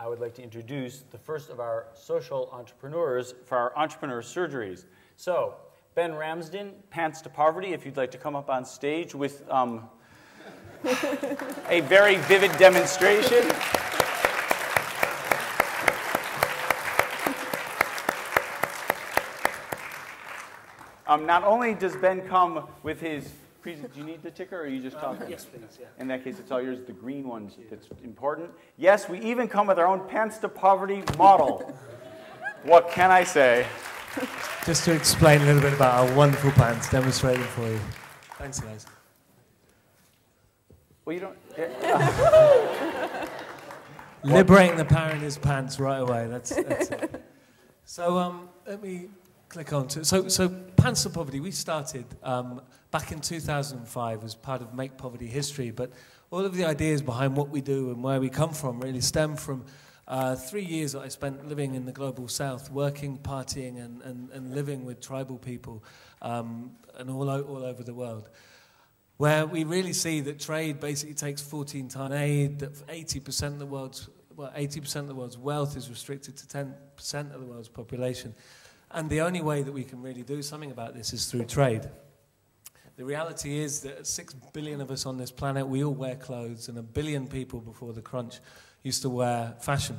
I would like to introduce the first of our social entrepreneurs for our entrepreneur surgeries. So, Ben Ramsden, Pants to Poverty, if you'd like to come up on stage with a very vivid demonstration. Not only does Ben come with his do you need the ticker, or are you just talking? Yes, please, yeah. In that case, it's all yours, the green one that's important. Yes, we even come with our own Pants to Poverty model. What can I say? Just to explain a little bit about our wonderful pants, demonstrating for you. Thanks, guys. Well, you don't... Liberating the power in his pants right away, that's it. So let me click on to... So Pants to Poverty, we started back in 2005 as part of Make Poverty History, but all of the ideas behind what we do and where we come from really stem from 3 years that I spent living in the global south, working, partying, and living with tribal people and all over the world, where we really see that trade basically takes 14 times aid, that 80% of the world's wealth is restricted to 10% of the world's population. And the only way that we can really do something about this is through trade. The reality is that 6 billion of us on this planet, we all wear clothes, and 1 billion people before the crunch used to wear fashion.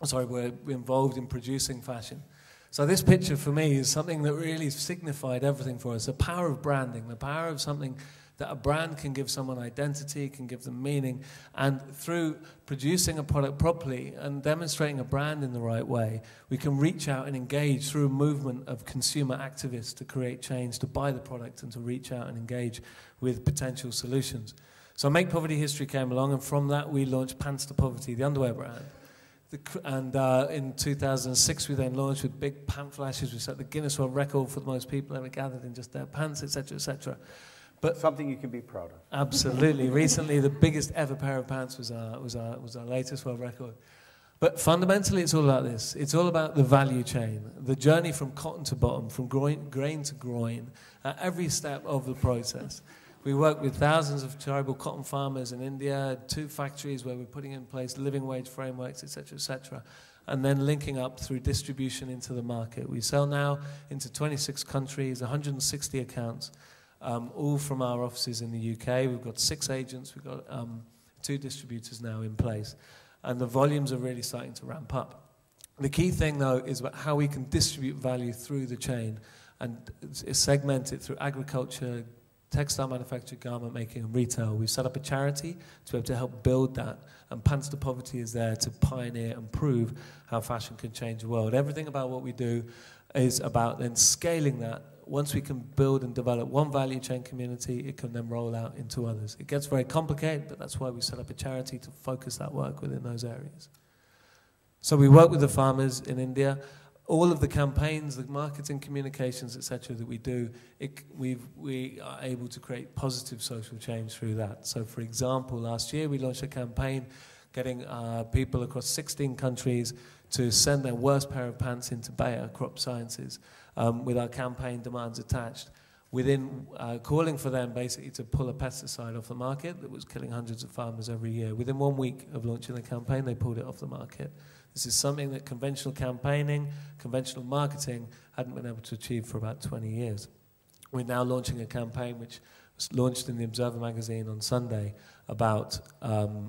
Sorry, we're involved in producing fashion. So this picture for me is something that really signified everything for us. The power of branding, the power of something that a brand can give someone identity, can give them meaning, and through producing a product properly and demonstrating a brand in the right way, we can reach out and engage through a movement of consumer activists to create change, to buy the product and to reach out and engage with potential solutions. So Make Poverty History came along, and from that we launched Pants to Poverty, the underwear brand. And in 2006 we then launched with big pant flashes. We set the Guinness World Record for the most people ever gathered in just their pants, etc., etc. But something you can be proud of. Absolutely. Recently, the biggest ever pair of pants was our latest world record. But fundamentally, it's all about this. It's all about the value chain, the journey from cotton to bottom, from grain to groin, at every step of the process. We work with thousands of tribal cotton farmers in India, 2 factories where we're putting in place living wage frameworks, etc., and then linking up through distribution into the market. We sell now into 26 countries, 160 accounts. All from our offices in the UK. We've got 6 agents, we've got 2 distributors now in place. And the volumes are really starting to ramp up. The key thing, though, is about how we can distribute value through the chain and segment it through agriculture, textile manufacture, garment making, and retail. We've set up a charity to be able to help build that. And Pants to Poverty is there to pioneer and prove how fashion can change the world. Everything about what we do is about then scaling that. Once we can build and develop one value chain community, it can then roll out into others. It gets very complicated, but that's why we set up a charity to focus that work within those areas. So we work with the farmers in India. All of the campaigns, the marketing, communications, etc. that we do, we are able to create positive social change through that. So for example, last year we launched a campaign getting people across 16 countries to send their worst pair of pants into Bayer Crop Sciences with our campaign Demands Attached, within calling for them basically to pull a pesticide off the market that was killing hundreds of farmers every year. Within 1 week of launching the campaign, they pulled it off the market. This is something that conventional campaigning, conventional marketing hadn't been able to achieve for about 20 years. We're now launching a campaign which was launched in the Observer magazine on Sunday about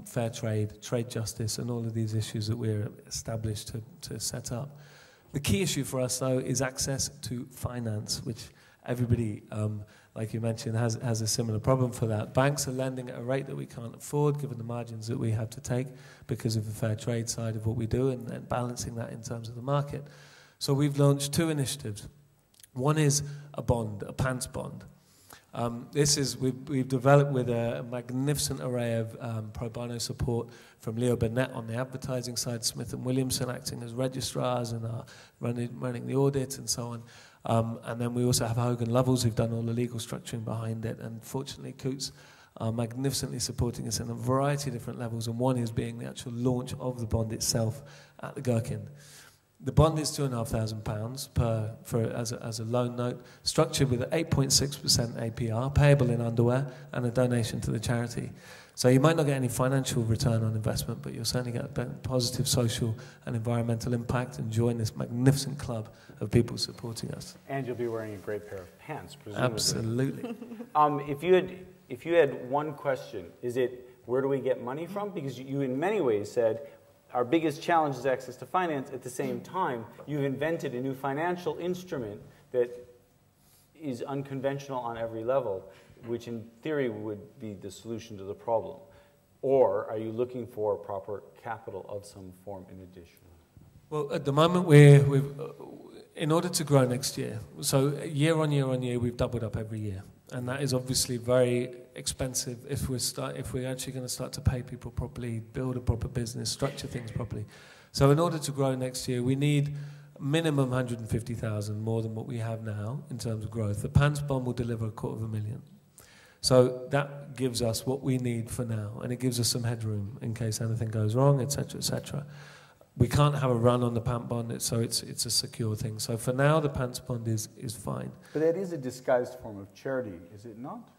fair trade, trade justice, and all of these issues that we're established to set up. The key issue for us, though, is access to finance, which everybody, like you mentioned, has a similar problem for that. Banks are lending at a rate that we can't afford, given the margins that we have to take because of the fair trade side of what we do, and then balancing that in terms of the market. So we've launched 2 initiatives. One is a bond, a pants bond. We've developed with a magnificent array of pro bono support from Leo Burnett on the advertising side, Smith & Williamson acting as registrars and running the audit and so on. And then we also have Hogan Lovells who've done all the legal structuring behind it, and fortunately Coots are magnificently supporting us in a variety of different levels, and one is being the actual launch of the bond itself at the Gherkin. The bond is £2,500 as a loan note, structured with an 8.6% APR, payable in underwear, and a donation to the charity. So you might not get any financial return on investment, but you'll certainly get a positive social and environmental impact and join this magnificent club of people supporting us. And you'll be wearing a great pair of pants, presumably. Absolutely. If you had one question, is it where do we get money from? Because you in many ways said our biggest challenge is access to finance. At the same time, you've invented a new financial instrument that is unconventional on every level, which in theory would be the solution to the problem. Or are you looking for proper capital of some form in addition? Well, at the moment, in order to grow next year, so year on year, we've doubled up every year. And that is obviously very expensive if we're actually going to start to pay people properly, build a proper business, structure things properly. So in order to grow next year, we need minimum 150,000 more than what we have now in terms of growth. The Pants bond will deliver $250,000. So that gives us what we need for now, and it gives us some headroom in case anything goes wrong, etc., etc. We can't have a run on the Pants bond, so it's a secure thing. So for now, the Pants bond is fine. But that is a disguised form of charity, is it not?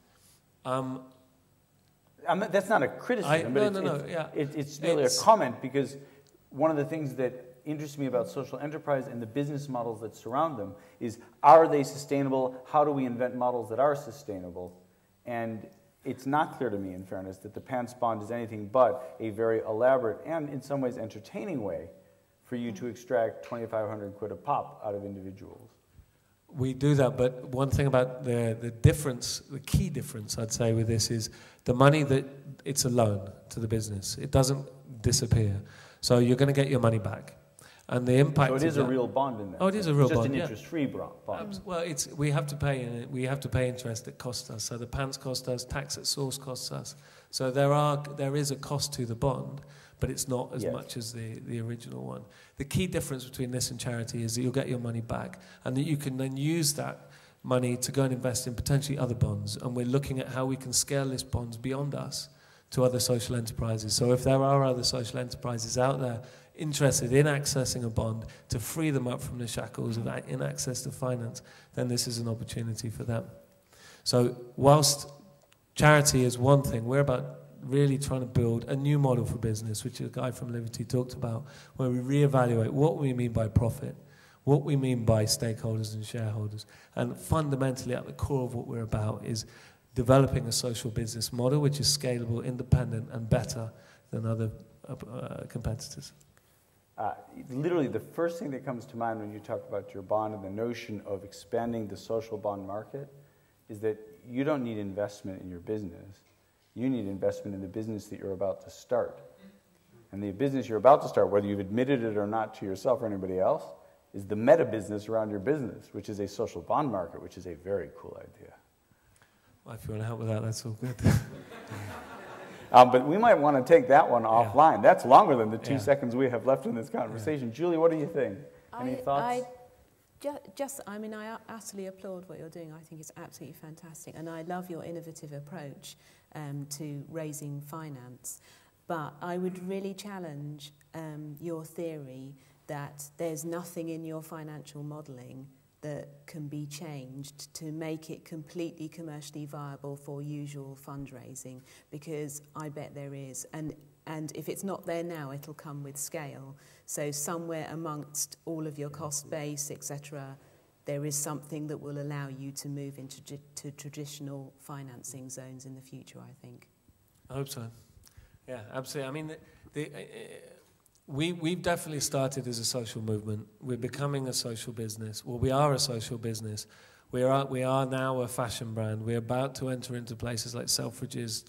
That's not a criticism, but it's merely a comment, because one of the things that interests me about social enterprise and the business models that surround them is, are they sustainable? How do we invent models that are sustainable? And it's not clear to me, in fairness, that the Pants bond is anything but a very elaborate and, in some ways, entertaining way for you to extract 2,500 quid a pop out of individuals. We do that, but one thing about the difference, the key difference, I'd say, with this is the money that it's a loan to the business. It doesn't disappear. So you're going to get your money back. And the impact. So it is a real bond in that. Oh, it is a real bond. Just an interest-free bond. Well, we have to pay interest that costs us. So the Pants cost us, tax at source costs us. So there is a cost to the bond, but it's not as much as the original one. The key difference between this and charity is that you'll get your money back, and that you can then use that money to go and invest in potentially other bonds. And we're looking at how we can scale this bonds beyond us to other social enterprises. So if there are other social enterprises out there interested in accessing a bond to free them up from the shackles of in access to finance, then this is an opportunity for them. So whilst charity is one thing, we're about really trying to build a new model for business, which a guy from Liberty talked about, where we reevaluate what we mean by profit, what we mean by stakeholders and shareholders. And fundamentally at the core of what we're about is developing a social business model which is scalable, independent, and better than other competitors. Literally, the first thing that comes to mind when you talk about your bond and the notion of expanding the social bond market is that you don't need investment in your business. You need investment in the business that you're about to start. And the business you're about to start, whether you've admitted it or not to yourself or anybody else, is the meta business around your business, which is a social bond market, which is a very cool idea. Well, if you want to help with that, that's all good. But we might want to take that one offline. That's longer than the 2 seconds we have left in this conversation. Julie, what do you think? Any thoughts? I mean, I utterly applaud what you're doing. I think it's absolutely fantastic. And I love your innovative approach to raising finance. But I would really challenge your theory that there's nothing in your financial modelling that can be changed to make it completely commercially viable for usual fundraising, because I bet there is. And if it's not there now, it'll come with scale. So somewhere amongst all of your cost base, etc., there is something that will allow you to move into traditional financing zones in the future, I think. I hope so. Yeah, absolutely. I mean, we've definitely started as a social movement. We're becoming a social business. Well, we are a social business. We are now a fashion brand. We're about to enter into places like Selfridges,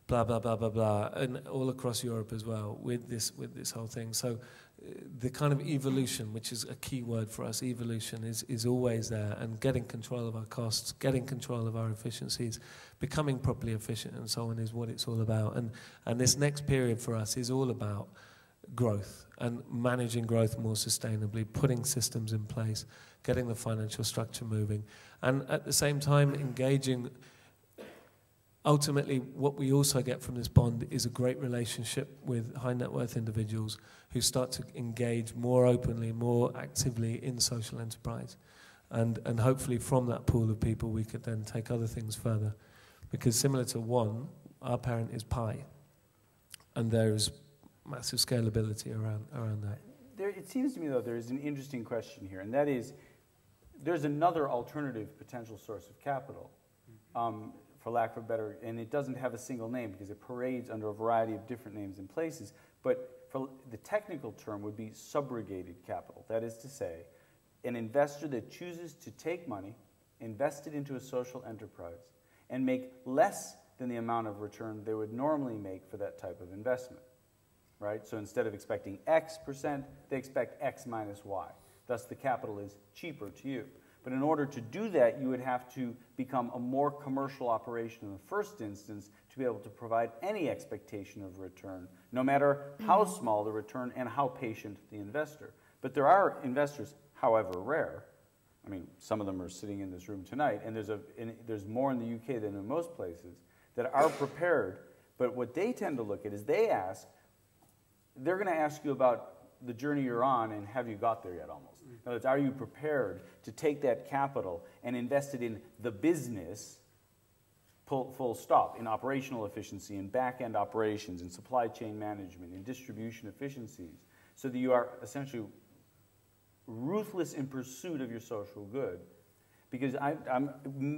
blah, blah, blah, blah, blah, and all across Europe as well with this whole thing. So the kind of evolution, which is a key word for us, evolution is always there, and getting control of our costs, getting control of our efficiencies, becoming properly efficient and so on is what it's all about. And this next period for us is all about growth and managing growth more sustainably, putting systems in place, getting the financial structure moving, and at the same time engaging ultimately, what we also get from this bond is a great relationship with high net worth individuals who start to engage more openly, more actively in social enterprise. And hopefully from that pool of people, we could then take other things further. Because similar to one, our parent is pi. And there is massive scalability around that. It seems to me, though, there is an interesting question here, and that is, there's another alternative potential source of capital, for lack of a better, and it doesn't have a single name because it parades under a variety of different names and places, but for the technical term would be subrogated capital. That is to say, an investor that chooses to take money, invest it into a social enterprise, and make less than the amount of return they would normally make for that type of investment, right? So instead of expecting X%, they expect X minus Y. Thus, the capital is cheaper to you. But in order to do that, you would have to become a more commercial operation in the first instance to be able to provide any expectation of return, no matter how small the return and how patient the investor. But there are investors, however rare, I mean, some of them are sitting in this room tonight, and there's more in the UK than in most places, that are prepared. But what they tend to look at is they're going to ask you about the journey you're on and have you got there yet almost. In other words, are you prepared to take that capital and invest it in the business, full stop, in operational efficiency, in back-end operations, in supply chain management, in distribution efficiencies, so that you are essentially ruthless in pursuit of your social good. Because I'm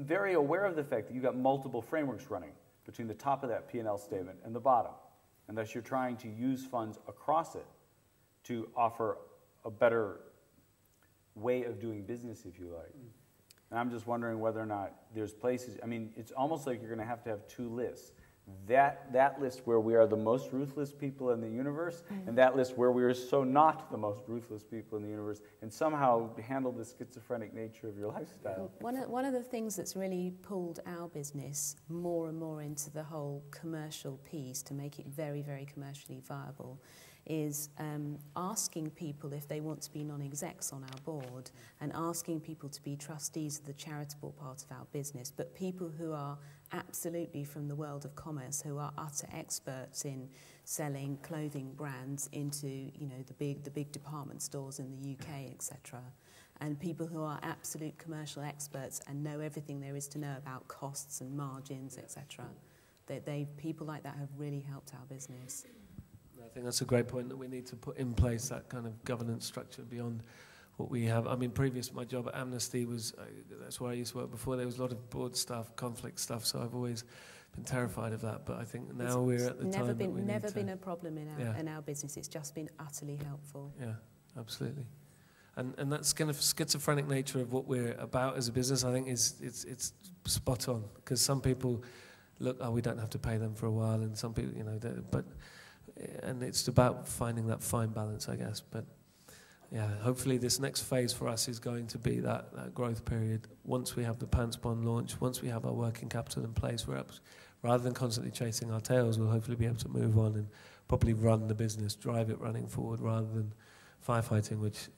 very aware of the fact that you've got multiple frameworks running between the top of that P&L statement and the bottom. And thus you're trying to use funds across it to offer a better way of doing business, if you like. And I'm just wondering whether or not there's places, I mean, it's almost like you're going to have two lists. That list where we are the most ruthless people in the universe, and that list where we are so not the most ruthless people in the universe, and somehow handle the schizophrenic nature of your lifestyle. One of the things that's really pulled our business more and more into the whole commercial piece to make it very, very commercially viable is asking people if they want to be non-execs on our board, and asking people to be trustees of the charitable part of our business, but people who are absolutely from the world of commerce, who are utter experts in selling clothing brands into, you know, the big department stores in the UK, etc. And people who are absolute commercial experts and know everything there is to know about costs and margins, etc. People like that have really helped our business. I think that's a great point, that we need to put in place that kind of governance structure beyond what we have. I mean, previous my job at Amnesty was, that's where I used to work before, there was a lot of board stuff, conflict stuff, so I've always been terrified of that. But I think now we're at the time that we need to... Never been a problem in our business. It's just been utterly helpful. Yeah, absolutely. And that kind of schizophrenic nature of what we're about as a business, I think it's spot on. Because some people look, oh, we don't have to pay them for a while, and some people, you know, and it's about finding that fine balance, I guess. But yeah, hopefully this next phase for us is going to be that growth period. Once we have the Pants Bond launch, once we have our working capital in place, rather than constantly chasing our tails, we'll hopefully be able to move on and properly run the business, drive it running forward, rather than firefighting, which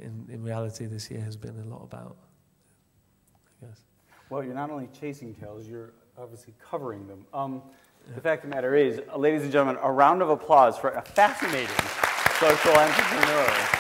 in reality this year has been a lot about, I guess. Well, you're not only chasing tails, you're obviously covering them. The fact of the matter is, ladies and gentlemen, a round of applause for a fascinating social entrepreneur.